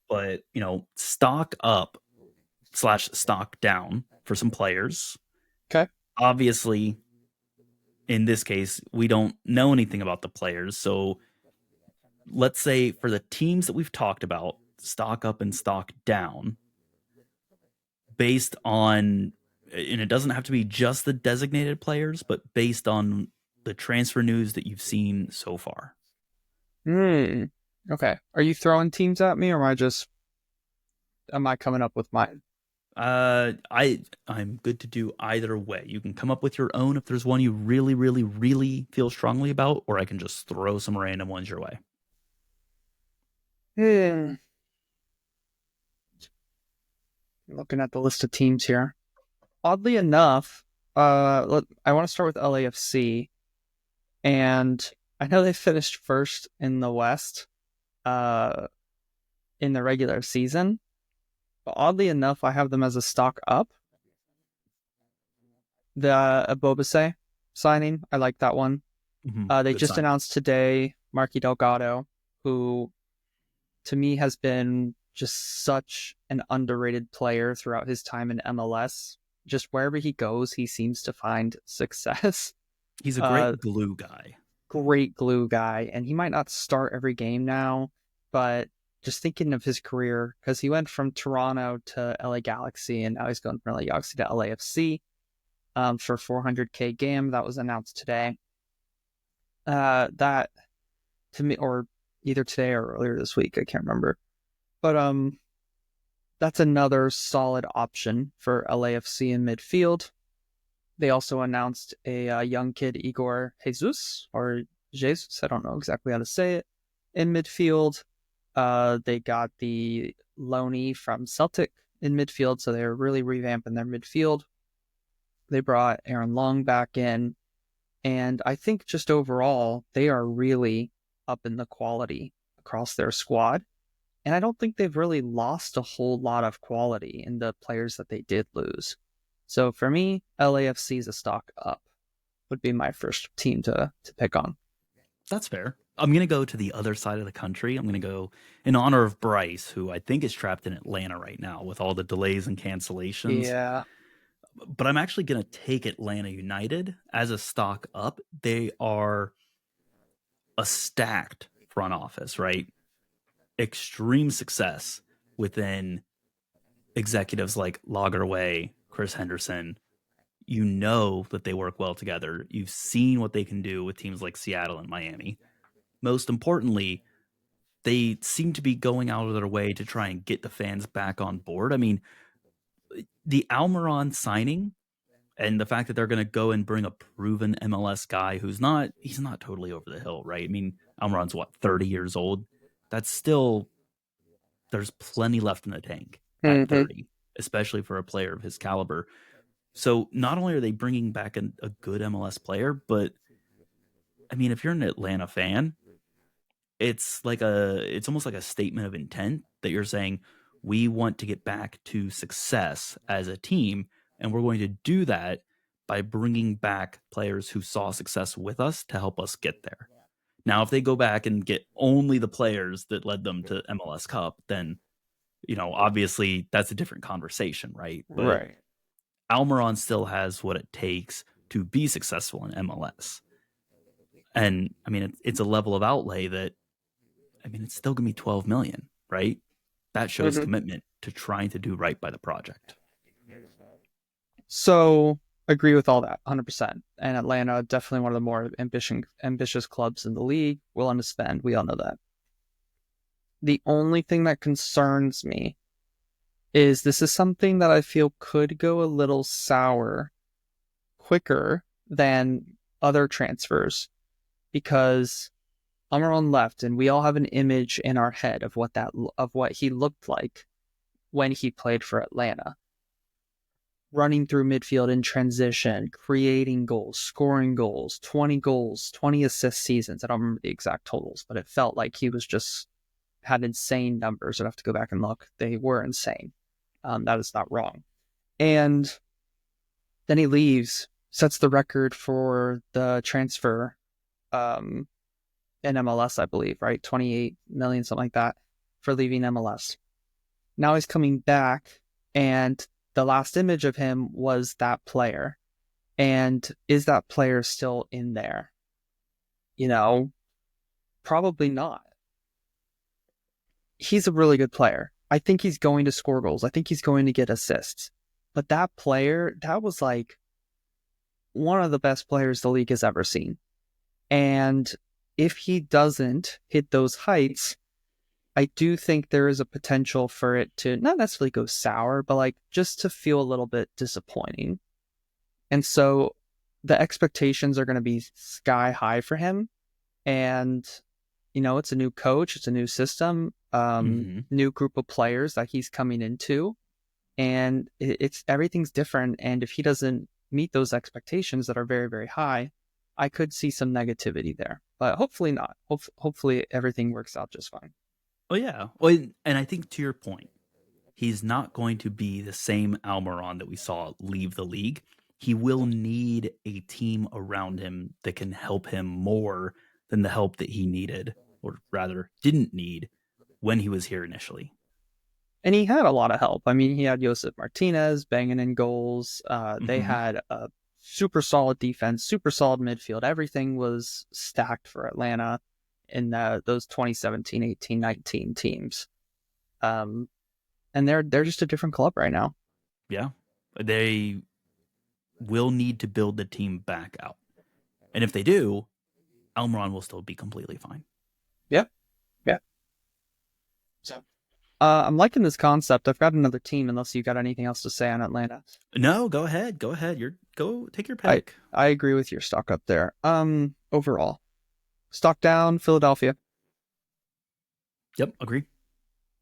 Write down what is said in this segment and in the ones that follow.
but stock up slash stock down for some players. Okay. Obviously, in this case, we don't know anything about the players. So let's say for the teams that we've talked about, stock up and stock down based on, and it doesn't have to be just the designated players, but based on the transfer news that you've seen so far. Hmm. Okay. Are you throwing teams at me, or am I coming up with mine? I'm good to do either way. You can come up with your own if there's one you really, really, really feel strongly about, or I can just throw some random ones your way. Hmm. Looking at the list of teams here. Oddly enough, I want to start with LAFC, and I know they finished first in the West, uh, in the regular season. But oddly enough, I have them as a stock up. The Abobase signing, I like that one. They Good just signing. announced today Marky Delgado, who to me has been just such an underrated player throughout his time in MLS. Just wherever he goes, he seems to find success. He's a Uh, great glue guy. Great glue guy, and he might not start every game now, but just thinking of his career, because he went from Toronto to LA Galaxy, and now he's going from LA Galaxy to LAFC for 400K game. That was announced today. That to me, or either today or earlier this week, I can't remember. But that's another solid option for LAFC in midfield. They also announced a young kid, Igor Jesus, or Jesus, I don't know exactly how to say it, in midfield. They got the loanee from Celtic in midfield, so they're really revamping their midfield. They brought Aaron Long back in, and I think just overall, they are really up in the quality across their squad. And I don't think they've really lost a whole lot of quality in the players that they did lose. So for me, LAFC is a stock up, would be my first team to pick on. That's fair. I'm going to go to the other side of the country. I'm going to go in honor of Bryce, who I think is trapped in Atlanta right now with all the delays and cancellations. Yeah. But I'm actually going to take Atlanta United as a stock up. They are a stacked front office, right? Extreme success within executives like Lagerwey, Chris Henderson. You know that they work well together. You've seen what they can do with teams like Seattle and Miami. Most importantly, they seem to be going out of their way to try and get the fans back on board. I mean, the Almiron signing and the fact that they're going to go and bring a proven MLS guy he's not totally over the hill, right? I mean, Almiron's what, 30 years old? That's still, there's plenty left in the tank at Mm-hmm. 30, especially for a player of his caliber. So not only are they bringing back a good MLS player, but I mean, if you're an Atlanta fan, it's almost like a statement of intent that you're saying we want to get back to success as a team, and we're going to do that by bringing back players who saw success with us to help us get there. Now, if they go back and get only the players that led them to MLS Cup, then obviously that's a different conversation, right? But Right. Almiron still has what it takes to be successful in MLS. And I mean, it's a level of outlay that, I mean, it's still going to be 12 million, right? That shows Mm-hmm. commitment to trying to do right by the project. So agree with all that, 100%. And Atlanta, definitely one of the more ambitious clubs in the league, willing to spend. We all know that. The only thing that concerns me is this is something that I feel could go a little sour quicker than other transfers because Almiron left, and we all have an image in our head of what he looked like when he played for Atlanta, running through midfield in transition, creating goals, scoring goals, 20 assist seasons. I don't remember the exact totals, but it felt like he was just had insane numbers. I'd have to go back and look. They were insane. That is not wrong. And then he leaves, sets the record for the transfer um, in MLS, I believe, right? 28 million, something like that, for leaving MLS. Now he's coming back, and the last image of him was that player. And is that player still in there? You know, probably not. He's a really good player. I think he's going to score goals. I think he's going to get assists. But that player, that was like one of the best players the league has ever seen. And if he doesn't hit those heights, I do think there is a potential for it to not necessarily go sour, but like just to feel a little bit disappointing. And so the expectations are going to be sky high for him. And, it's a new coach, it's a new system, Hmm. new group of players that he's coming into. And it's everything's different. And if he doesn't meet those expectations that are very, very high, I could see some negativity there. But hopefully not. Hopefully everything works out just fine. Oh yeah. Well, and I think to your point, he's not going to be the same Almiron that we saw leave the league. He will need a team around him that can help him more than the help that he needed, or rather didn't need when he was here initially. And he had a lot of help. I mean, he had Josef Martinez banging in goals. They Hmm. had a super solid defense, super solid midfield. Everything was stacked for Atlanta in those 2017, 18, 19 teams. Um, and they're just a different club right now. Yeah. They will need to build the team back out. And if they do, Almiron will still be completely fine. Yeah, yeah. So I'm liking this concept. I've got another team. Unless you got anything else to say on Atlanta, No, go ahead. Go ahead. Go take your I pick. I agree with your stock up there. Overall, stock down. Philadelphia. Yep, agree.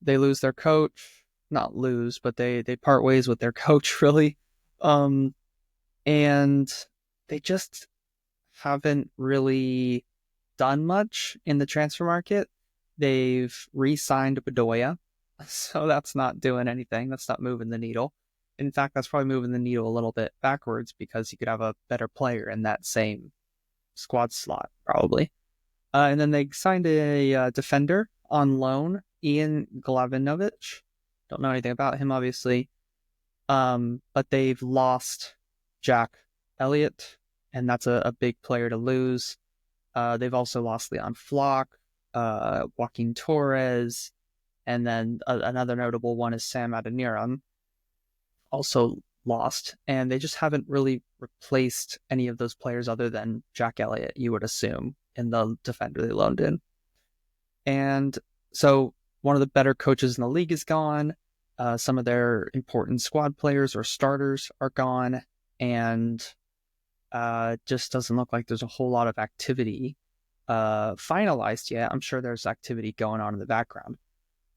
They lose their coach. Not lose, but they part ways with their coach really. Um, and they just haven't really done much in the transfer market. They've re-signed Bedoya, so that's not doing anything. That's not moving the needle. In fact, that's probably moving the needle a little bit backwards because you could have a better player in that same squad slot, probably. And then they signed a defender on loan, Ian Glavinovich. Don't know anything about him, obviously. But they've lost Jack Elliott, and that's a big player to lose. They've also lost Leon Flock, Joaquin Torres, and then another notable one is Sam Adeniran, also lost. And they just haven't really replaced any of those players other than Jack Elliott, you would assume, in the defender they loaned in. And so one of the better coaches in the league is gone. Some of their important squad players or starters are gone. And just doesn't look like there's a whole lot of activity finalized yet. I'm sure there's activity going on in the background,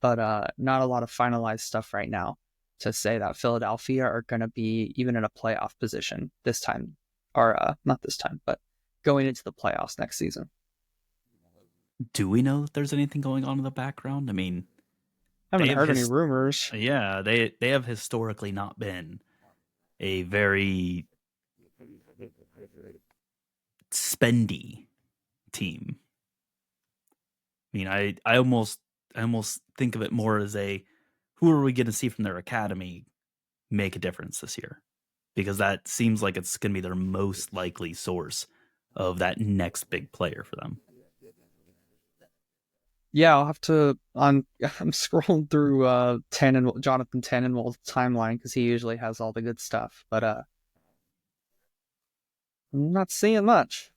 but not a lot of finalized stuff right now to say that Philadelphia are going to be even in a playoff position this time, or not this time, but going into the playoffs next season. Do we know that there's anything going on in the background? I mean, I they haven't have heard any his rumors. yeah, they have historically not been a very spendy team. I mean, I almost think of it more as a who are we going to see from their academy make a difference this year? Because that seems like it's going to be their most likely source of that next big player for them. Yeah, I'll have to. I'm scrolling through Jonathan Tannenwald's timeline because he usually has all the good stuff, but I'm not seeing much.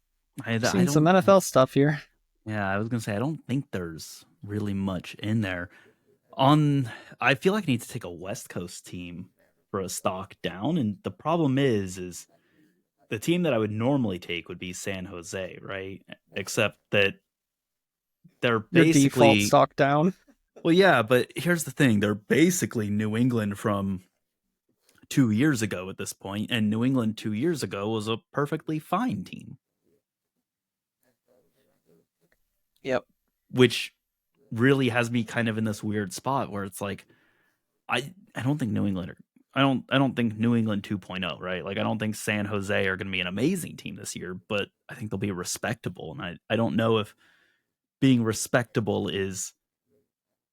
I Seeing some don't. NFL stuff here. Yeah, I was gonna say I don't think there's really much in there. On, I feel like I need to take a West Coast team for a stock down, and the problem is the team that I would normally take would be San Jose, right? Except that they're Your default basically stock down. well, yeah, but here's the thing: they're basically New England from 2 years ago at this point, and New England 2 years ago was a perfectly fine team, Yep. which really has me kind of in this weird spot where it's like I don't think New England are, I don't think New England 2.0, right? Like I don't think San Jose are going to be an amazing team this year, but I think they'll be respectable, and I don't know if being respectable is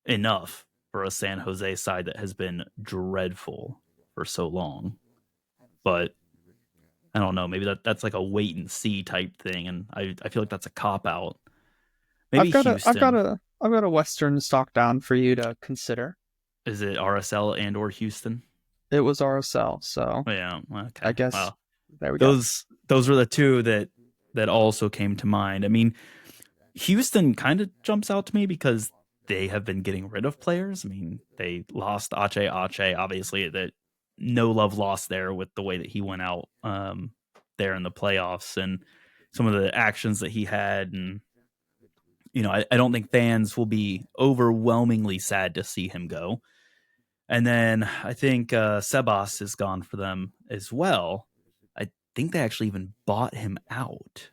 enough for a San Jose side that has been dreadful for so long. But I don't know. Maybe that's like a wait and see type thing, and I feel like that's a cop out. Maybe Houston. I've got a Western stock down for you to consider. Is it RSL and or Houston? It was RSL, so Oh, yeah. I Okay. guess Well, there we go. those were the two that also came to mind. I mean, Houston kind of jumps out to me because they have been getting rid of players. I mean, they lost Ache, obviously that no love lost there with the way that he went out there in the playoffs and some of the actions that he had. And I don't think fans will be overwhelmingly sad to see him go. And then I think Sebas is gone for them as well. I think they actually even bought him out,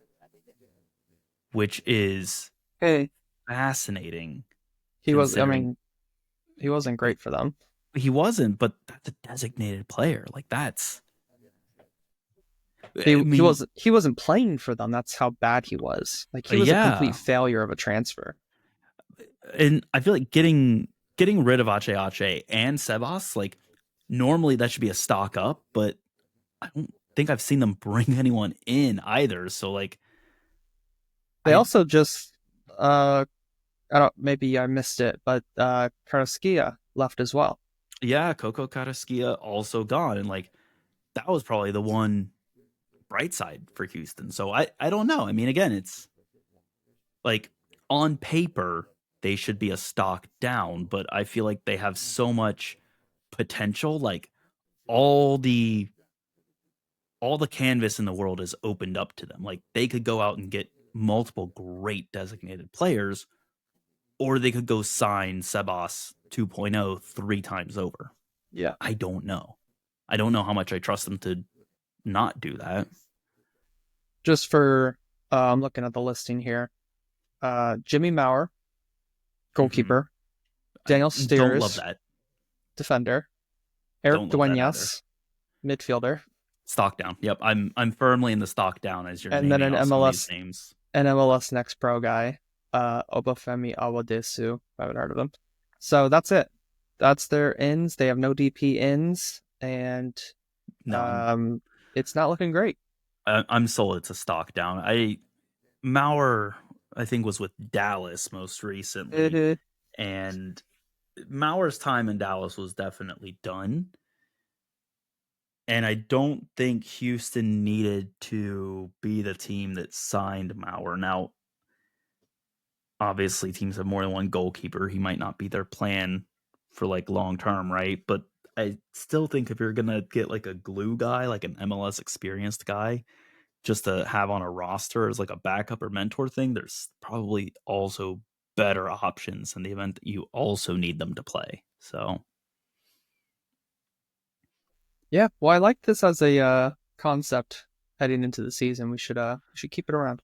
which is Hey, fascinating he was. I considering mean, he wasn't great for them. he wasn't, but that's a designated player. Like that's, He I mean, he wasn't playing for them. That's how bad he was. Like he was a complete yeah. failure of a transfer. And I feel like getting rid of Ache and Sebas, like normally that should be a stock up, but I don't think I've seen them bring anyone in either. So like They I also just I don't maybe I missed it, but Karaskia left as well. yeah, Coco Carrasquilla also gone, and like that was probably the one bright side for Houston. So I don't know. I mean, again, it's like on paper they should be a stock down, but I feel like they have so much potential. Like all the all the canvas in the world is opened up to them. Like they could go out and get multiple great designated players, or they could go sign Sebas 2.0 three times over. Yeah. I don't know. I don't know how much I trust them to not do that. Just for I'm looking at the listing here. Jimmy Maurer, Mm-hmm. goalkeeper. I Daniel don't love Steers, that. defender. Eric Don't love that either. Duenas, midfielder. Stock down. Yep, I'm firmly in the stock down as you're And then naming an off some of these names. MLS Next Pro guy, Obafemi Awadesu. I haven't heard of him. So that's it. That's their ins. They have no DP ins, and None. um, it's not looking great. I'm sold. It's a stock down. I Maurer, I think, was with Dallas most recently, It, and Maurer's time in Dallas was definitely done. And I don't think Houston needed to be the team that signed Maurer. Now, obviously, teams have more than one goalkeeper. He might not be their plan for like long term, right? But I still think if you're gonna get like a glue guy, like an MLS experienced guy, just to have on a roster as like a backup or mentor thing, there's probably also better options in the event that you also need them to play. So yeah. Well, I like this as a concept heading into the season. We should keep it around.